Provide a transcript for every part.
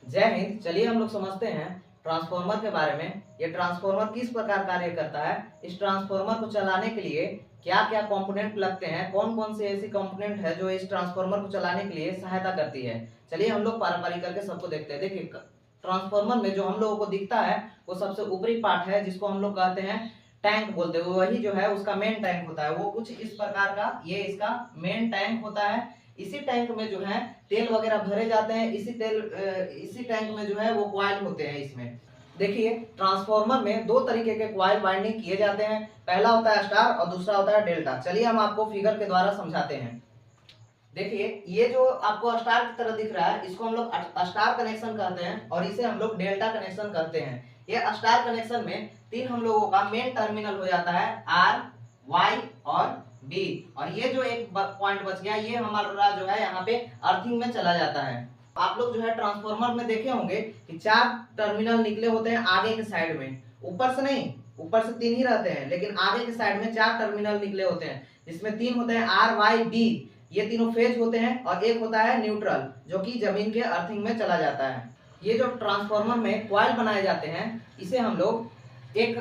जय हिंद। चलिए हम लोग समझते हैं ट्रांसफॉर्मर के बारे में। ये ट्रांसफॉर्मर किस प्रकार कार्य करता है, इस ट्रांसफॉर्मर को चलाने के लिए क्या क्या कंपोनेंट लगते हैं, कौन कौन से ऐसी कंपोनेंट है जो इस ट्रांसफॉर्मर को चलाने के लिए सहायता करती है। चलिए हम लोग पारंपरिक करके सबको देखते हैं। देखिए, ट्रांसफॉर्मर में जो हम लोगों को दिखता है वो सबसे ऊपरी पार्ट है, जिसको हम लोग कहते हैं टैंक बोलते हैं। वही जो है उसका मेन टैंक होता है। वो कुछ इस प्रकार का ये इसका मेन टैंक होता है। इसी टैंक में जो है तेल वगैरह भरे जाते हैं। इसी टैंक में जो है वो कॉइल होते हैं। इसमें देखिए, ट्रांसफॉर्मर में दो तरीके के कॉइल वाइंडिंग किए जाते हैं। पहला होता है स्टार और दूसरा होता है डेल्टा। चलिए हम आपको फिगर के द्वारा समझाते हैं। देखिए, ये जो आपको स्टार की तरह दिख रहा है, इसको हम लोग स्टार कनेक्शन कहते हैं और इसे हम लोग डेल्टा कनेक्शन कहते हैं। ये स्टार कनेक्शन में तीन हम लोगों का मेन टर्मिनल हो जाता है, आर, वाई और बी। और ये जो एक पॉइंट बच गया, ये हमारा जो है यहाँ पे अर्थिंग में चला जाता है। आप लोग जो है ट्रांसफॉर्मर में देखे होंगे कि चार टर्मिनल निकले होते हैं आगे के साइड में। ऊपर से नहीं, ऊपर से तीन ही रहते हैं, लेकिन आगे के साइड में चार टर्मिनल निकले होते हैं, जिसमें तीन होते हैं आर, वाई, बी। ये तीनों फेज होते हैं और एक होता है न्यूट्रल, जो कि जमीन के अर्थिंग में चला जाता है। ये जो ट्रांसफॉर्मर में कॉइल बनाए जाते हैं, इसे हम लोग एक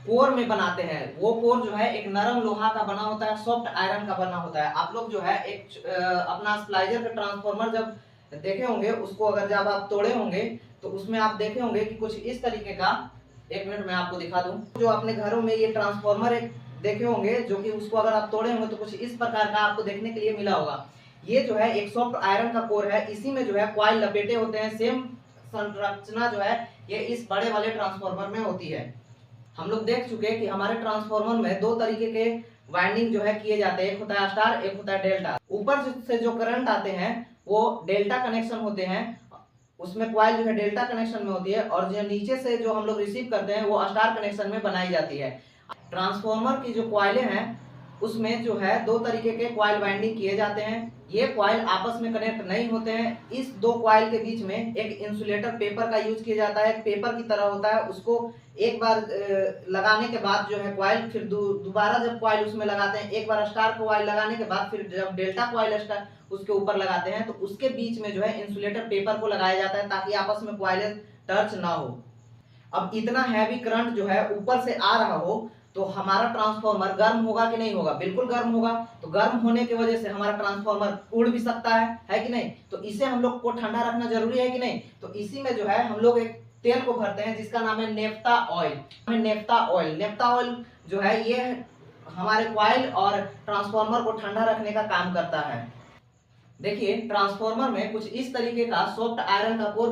कोर में बनाते हैं। वो कोर जो है एक नरम लोहा का बना होता है, सॉफ्ट आयरन का बना होता है। आप लोग जो है एक अपना स्प्लाइजर का ट्रांसफॉर्मर जब देखे होंगे, उसको अगर जब आप तोड़े होंगे तो उसमें आप देखे होंगे कि कुछ इस तरीके का, एक मिनट में आपको दिखा दूं, जो अपने घरों में ये ट्रांसफॉर्मर एक देखे होंगे, जो कि उसको अगर आप तोड़े होंगे तो कुछ इस प्रकार का आपको देखने के लिए मिला होगा। ये जो है एक सॉफ्ट आयरन का कोर है, इसी में जो है कॉइल लपेटे होते हैं। सेम संरचना जो है ये इस बड़े वाले ट्रांसफॉर्मर में होती है। हम लोग देख चुके हैं कि हमारे ट्रांसफॉर्मर में दो तरीके के वाइंडिंग जो है किए जाते हैं, एक होता है स्टार, एक होता है डेल्टा। ऊपर से जो करंट आते हैं वो डेल्टा कनेक्शन होते हैं, उसमें कॉइल जो है डेल्टा कनेक्शन में होती है, और जो नीचे से जो हम लोग रिसीव करते हैं वो स्टार कनेक्शन में बनाई जाती है। ट्रांसफॉर्मर की जो कॉइलें हैं उसमें जो है दो तरीके के कॉइल वाइंडिंग किए जाते हैं। ये कॉइल आपस में कनेक्ट नहीं होते हैं। इस दो कॉइल के बीच में एक इंसुलेटर पेपर का यूज किया जाता है, पेपर की तरह होता है। उसको एक बार लगाने के बाद जो है कॉइल, फिर दोबारा जब कॉइल उसमें लगाते हैं, एक बार स्टार कॉइल लगाने के बाद फिर जब डेल्टा कॉइल स्टार उसके ऊपर लगाते हैं, तो उसके बीच में जो है इंसुलेटर पेपर को लगाया जाता है, ताकि आपस में कॉइलें टच ना हो। अब इतना हैवी करंट जो है ऊपर से आ रहा हो तो हमारा ट्रांसफॉर्मर गर्म होगा कि नहीं होगा? बिल्कुल गर्म होगा। तो गर्म होने की वजह से हमारा ट्रांसफॉर्मर उड़ भी सकता है कि नहीं? तो इसे हम लोग को ठंडा रखना जरूरी है कि नहीं? तो इसी में जो है हम लोग एक तेल को भरते हैं, जिसका नाम है नेफ्ता ऑयल। नेफ्ता ऑयल जो है ये हमारे कॉइल और ट्रांसफॉर्मर को ठंडा रखने का काम करता है। देखिए, ट्रांसफॉर्मर में कुछ इस तरीके का सॉफ्ट आयरन का कोर